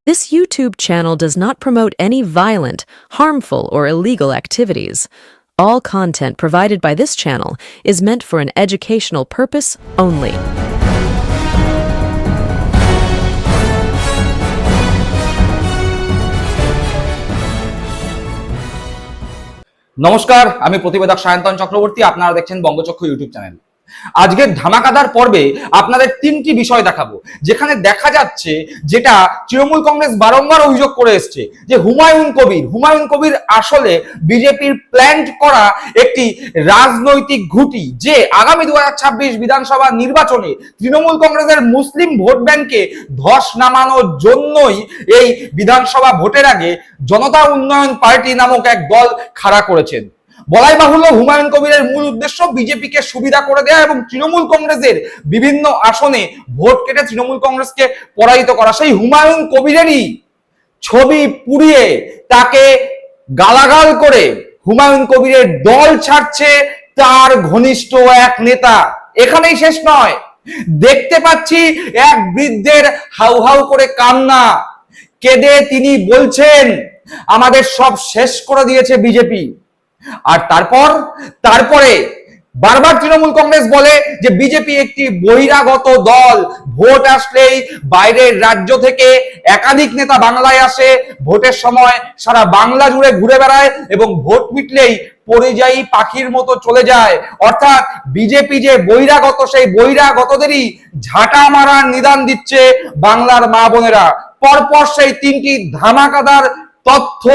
This YouTube channel does not promote any violent, harmful, or illegal activities. All content provided by this channel is meant for an educational purpose only. নমস্কার, আমি প্রতিবেদক সায়ন্তন চক্রবর্তী। আপনারা দেখছেন বঙ্গচক্ষু YouTube channel. আজকের ধামাকাদার পর্বে আপনাদের তিনটি বিষয় দেখাবো, যেখানে দেখা যাচ্ছে যেটা তৃণমূল কংগ্রেস বারংবার অভিযোগ করে এসছে যে হুমায়ুন কবির আসলে বিজেপির প্ল্যান করা একটি রাজনৈতিক ঘুঁটি, যে আগামী 2026 বিধানসভা নির্বাচনে তৃণমূল কংগ্রেসের মুসলিম ভোট ব্যাংকে ধস নামানোর জন্যই এই বিধানসভা ভোটের আগে জনতা উন্নয়ন পার্টি নামক এক দল খাড়া করেছেন। বলাই বাহুল্য, হুমায়ুন কবিরের মূল উদ্দেশ্য বিজেপিকে সুবিধা করে দেয়া এবং তৃণমূল কংগ্রেসের বিভিন্ন আসনে ভোট কেটে তৃণমূল কংগ্রেসকে পরাজিত করা। সেই হুমায়ুন কবিরেরই ছবি পুড়িয়ে তাকে গালাগাল করে হুমায়ুন কবিরের দল ছাড়ছে তার ঘনিষ্ঠ এক নেতা। এখানেই শেষ নয়, দেখতে পাচ্ছি এক বৃদ্ধের হাউ করে কান্না, কেঁদে তিনি বলছেন আমাদের সব শেষ করে দিয়েছে বিজেপি। আর তারপরে বারবার তৃণমূল কংগ্রেস বলে যে বিজেপি একটি বহিরাগত দল, ভোট আসলেই বাইরের রাজ্য থেকে একাধিক নেতা বাংলায় আসে, ভোটের সময় সারা বাংলা জুড়ে ঘুরে বেড়ায় এবং ভোট মিটলেই পরিযায়ী পাখির মতো চলে যায়। অর্থাৎ বিজেপি যে বহিরাগত, সেই বহিরাগতদেরই ঝাঁটা মারার নিদান দিচ্ছে বাংলার মা বোনেরা। পরপর সেই তিনটি ধামাকাদার তথ্য,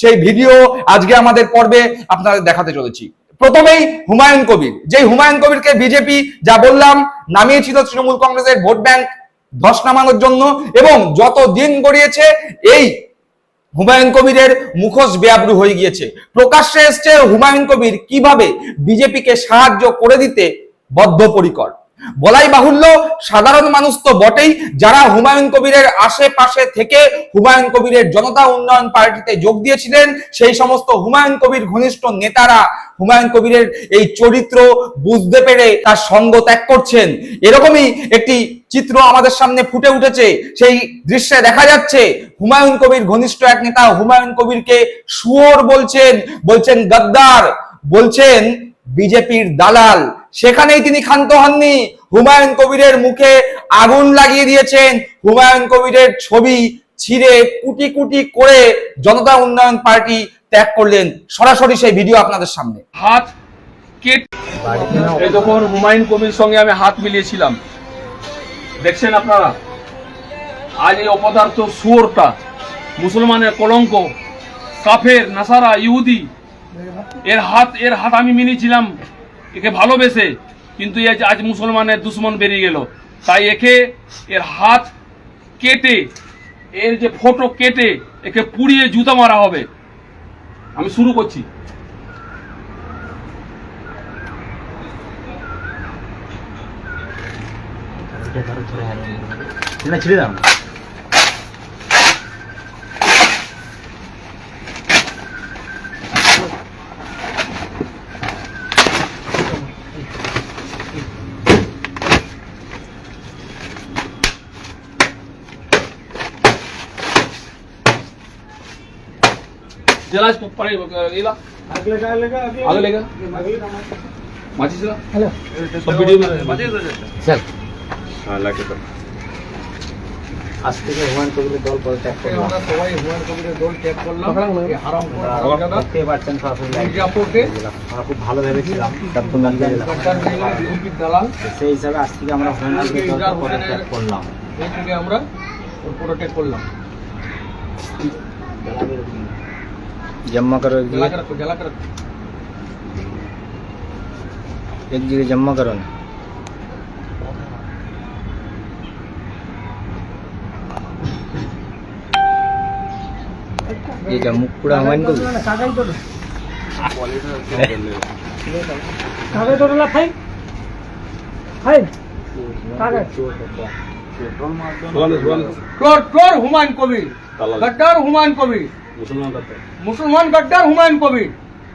সেই ভিডিও আজকে আমাদের পর্বে আপনাদের দেখাতে চলেছি। প্রথমেই হুমায়ুন কবির, যে হুমায়ুন কবিরকে বিজেপি যা বললাম নামিয়েছিল তৃণমূল কংগ্রেসের ভোট ব্যাংক ধস নামানোর জন্য, এবং যত দিন গড়িয়েছে এই হুমায়ুন কবিরের মুখোশ বেআব্রু হয়ে গিয়েছে। প্রকাশ্যে এসছে হুমায়ুন কবির কিভাবে বিজেপিকে সাহায্য করে দিতে বদ্ধপরিকর। বলাই বাহুল্য, সাধারণ মানুষ তো বটেই, যারা হুমায়ুন কবিরের আশেপাশে থেকে হুমায়ুন কবিরের জনতা উন্নয়ন পার্টিতে যোগ দিয়েছিলেন, সেই সমস্ত হুমায়ুন কবির ঘনিষ্ঠ নেতারা হুমায়ুন কবিরের এই চরিত্র বুঝতে পেরে তার সঙ্গ ত্যাগ করছেন। এরকমই একটি চিত্র আমাদের সামনে ফুটে উঠেছে। সেই দৃশ্যে দেখা যাচ্ছে হুমায়ুন কবির ঘনিষ্ঠ এক নেতা হুমায়ুন কবিরকে শুয়োর বলছেন গদ্দার, বলছেন বিজেপির দালাল। সেখানেই তিনি ক্ষান্ত হননি, হুমায়ুন কবিরের মুখে আগুন লাগিয়ে দিয়েছেন। হুমায়ুন কবিরের ছবি ছিঁড়ে কুটি কুটি করে জনতা উন্নয়ন পার্টি ত্যাগ করলেন। সরাসরি সেই ভিডিও আপনাদের সামনে। হাত কেটে এই যখন হুমায়ুন কবির সঙ্গে আমি হাত মিলিয়েছিলাম, দেখছেন আপনারা, আজ এই অপদার্থ শুয়োরটা, মুসলমানের কলঙ্ক, কাফের, নাসারা, ইহুদি, এর হাত আমি মিলিয়েছিলাম একে ভালোবেসে, কিন্তু আজ মুসলমানের দুশ্মন বেরিয়ে গেল। তাই এর হাত কেটে, এর যে ফটো কেটে একে পুড়িয়ে জুতা মারা হবে। আমি শুরু করছি। ছেড়ে দাও। जला पानी गीला आगे लेगा माचिस ला हेलो सब वीडियो में चल लाके तो আজ থেকে হুমায়ুন কবিরের দল ত্যাগ করলাম। আমরা সবাই হুমায়ুন কবিরের দল ত্যাগ করলাম। এই হারাম দেখতে পাচ্ছেন সরাসরি মির্জাপুরকে আমরা খুব ভালো ভেবেছিলাম দালাল, সেই হিসাবে আজ থেকে আমরা হুমায়ুন কবিরের দল ত্যাগ করলাম। এই থেকে আমরা পুরো ত্যাগ করলাম। जमा करो, एक जगह जमा करो ना। ये मुख पूरा हमारे को कागज तो ला भाई कागज হুমায়ুন কবির গদ্দার, হুমায়ুন কবির মুসলমান গদ্দার, হুমায়ুন কবির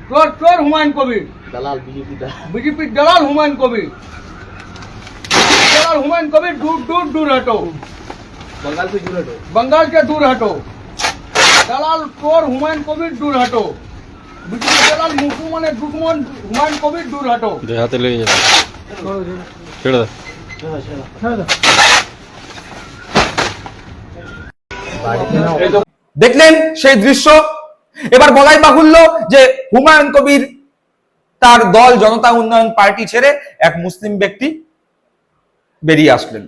চোর, হুমায়ুন কবির দালাল, বিজেপি দালাল, হুমায়ুন কবির দূর দূর দূর হটো। बंगाल के दूर हटो দালাল চোর হুমায়ুন কবির দূর হটো বিজেপি দালাল মুসলমানের দুশ্মন হুমায়ুন কবির দূর হটো হাতে লেগে যাবে ছেড়ে দাও দেখলেন সেই দৃশ্য। এবার বলাই বাহুল্য যে হুমায়ুন কবির তার দল জনতা উন্নয়ন পার্টি ছেড়ে এক মুসলিম ব্যক্তি বেরিয়ে আসলেন।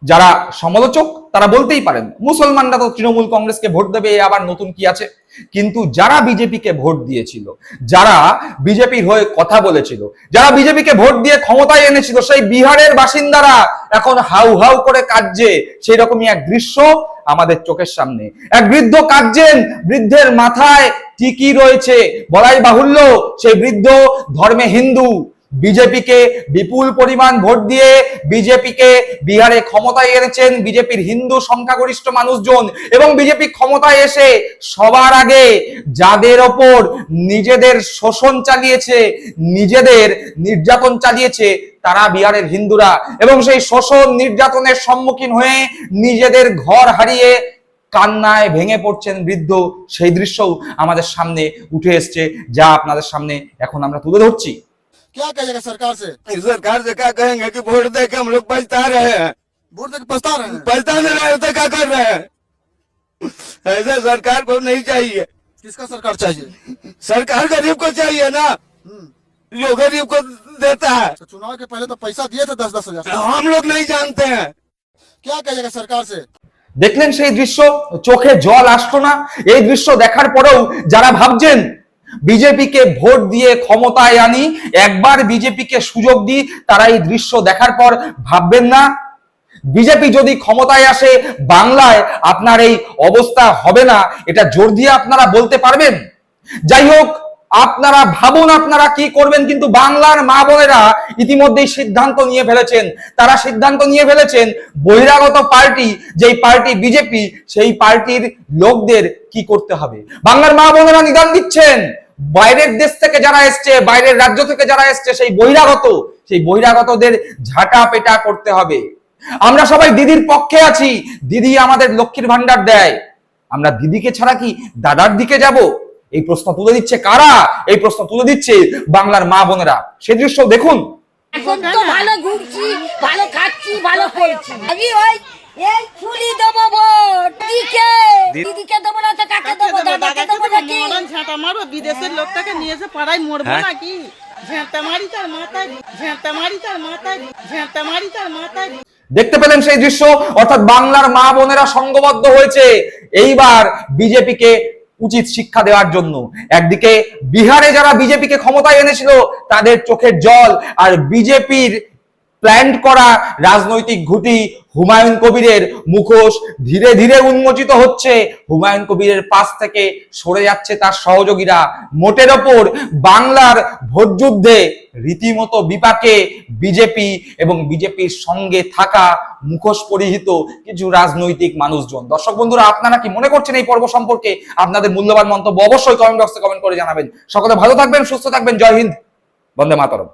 যারা সমালোচক তারা বলতেই পারেন মুসলমানরা তো তৃণমূল কংগ্রেসকে ভোট দেবে, আবার নতুন কি আছে। কিন্তু যারা বিজেপিকে ভোট দিয়েছিল, যারা বিজেপির হয়ে কথা বলেছিল, যারা বিজেপিকে ভোট দিয়ে ক্ষমতায় এনেছিল, সেই বিহারের বাসিন্দারা এখন হাউ হাউ করে কাঁদছে। সেই রকমই এক দৃশ্য আমাদের চোখের সামনে। এক বৃদ্ধ কাঁদছেন, বৃদ্ধের মাথায় টিকি রয়েছে। বলাই বাহুল্য সেই বৃদ্ধ ধর্মে হিন্দু, বিজেপিকে বিপুল পরিমাণ ভোট দিয়ে বিজেপিকে বিহারে ক্ষমতায় এনেছেন বিজেপির হিন্দু সংখ্যাগরিষ্ঠ মানুষজন। এবং বিজেপি ক্ষমতায় এসে সবার আগে যাদের ওপর নিজেদের শোষণ চালিয়েছে, নিজেদের নির্যাতন চালিয়েছে, তারা বিহারের হিন্দুরা। এবং সেই শোষণ নির্যাতনের সম্মুখীন হয়ে নিজেদের ঘর হারিয়ে কান্নায় ভেঙে পড়ছেন বৃদ্ধ। সেই দৃশ্যও আমাদের সামনে উঠে এসছে, যা আপনাদের সামনে এখন আমরা তুলে ধরছি। क्या कहेगा सरकार से? सरकार से क्या कहेंगे कि वोट दे के हम लोग पछता रहे हैं, वोट देके पछता रहे हैं। पछता नहीं रहे तो क्या कर रहे हैं। ऐसे सरकार को नहीं चाहिए, किसका सरकार चाहिए? सरकार गरीब को चाहिए ना, जो गरीब को देता है। तो चुनाव के पहले तो पैसा दिए थे 10-10 हजार। हम लोग नहीं जानते हैं। क्या कहेगा सरकार से? দেখলেন সেই দৃশ্য, চোখে জল আসলো না? এই দৃশ্য দেখার পরেও যারা ভাবছেন বিজেপিকে ভোট দিয়ে ক্ষমতায় আনি, একবার বিজেপিকে সুযোগ দিই, তারা এই দৃশ্য দেখার পর ভাববেন না বিজেপি যদি ক্ষমতায় আসে বাংলায় আপনার এই অবস্থা হবে না? এটা জোর দিয়ে আপনারা বলতে পারবেন? যাই হোক, আপনারা ভাবুন আপনারা কি করবেন, কিন্তু বাংলার মা বোনেরা ইতিমধ্যেই সিদ্ধান্ত নিয়ে ফেলেছেন। তারা সিদ্ধান্ত নিয়ে ফেলেছেন বহিরাগত পার্টি, যেই পার্টি বিজেপি, সেই পার্টির লোকদের কি করতে হবে। বাংলার মা বোনেরা নিদান দিচ্ছেন, বাইরের দেশ থেকে যারা এসছে, বাইরের রাজ্য থেকে যারা এসছে, সেই বহিরাগতদের ঝাঁটা পেটা করতে হবে। আমরা সবাই দিদির পক্ষে আছি, দিদি আমাদের লক্ষ্মীর ভান্ডার দেয়, আমরা দিদিকে ছাড়া কি দাদার দিকে যাব? এই প্রশ্ন তুলে দিচ্ছে কারা? এই প্রশ্ন তুলে দিচ্ছে বাংলার মা বোনেরা। সেই দৃশ্য দেখুন। এখন তো ভালো ঘুরছি, ভালো খাচ্ছি, ভালো করছি। আমি ওই এই ফুলি দেবো ভোট দিদিকে দেবো না তো কাকে দেবো? দাদাকে দেবো নাকি? ঝাঁটা মারবো, বিদেশের লোকটাকে নিয়ে এসে পাড়ায় মরবো নাকি? ঝাঁটা মারি তার মাথায়, ঝাঁটা মারি তার মাথায়, ঝাঁটা মারি তার মাথায়। দেখতে পেলেন সেই দৃশ্য, অর্থাৎ বাংলার মা বোনেরা সংঘবদ্ধ হয়েছে এইবার বিজেপিকে উচিত শিক্ষা দেওয়ার জন্য। একদিকে বিহারে যারা বিজেপিকে ক্ষমতায় এনেছিল তাদের চোখের জল, আর বিজেপির প্ল্যান করা রাজনৈতিক ঘুঁটি হুমায়ুন কবিরের মুখোশ ধীরে ধীরে উন্মোচিত হচ্ছে। হুমায়ুন কবিরের পাশ থেকে সরে যাচ্ছে তার সহযোগীরা। মোটের ওপর বাংলার ভোটযুদ্ধে রীতিমতো বিপাকে বিজেপি এবং বিজেপির সঙ্গে থাকা মুখোশ পরিহিত কিছু রাজনৈতিক মানুষজন। দর্শক বন্ধুরা, আপনারা কি মনে করছেন এই পর্ব সম্পর্কে? আপনাদের মূল্যবান মন্তব্য অবশ্যই কমেন্ট বক্সে কমেন্ট করে জানাবেন। সকলে ভালো থাকবেন, সুস্থ থাকবেন। জয় হিন্দ, বন্দে মাতরম।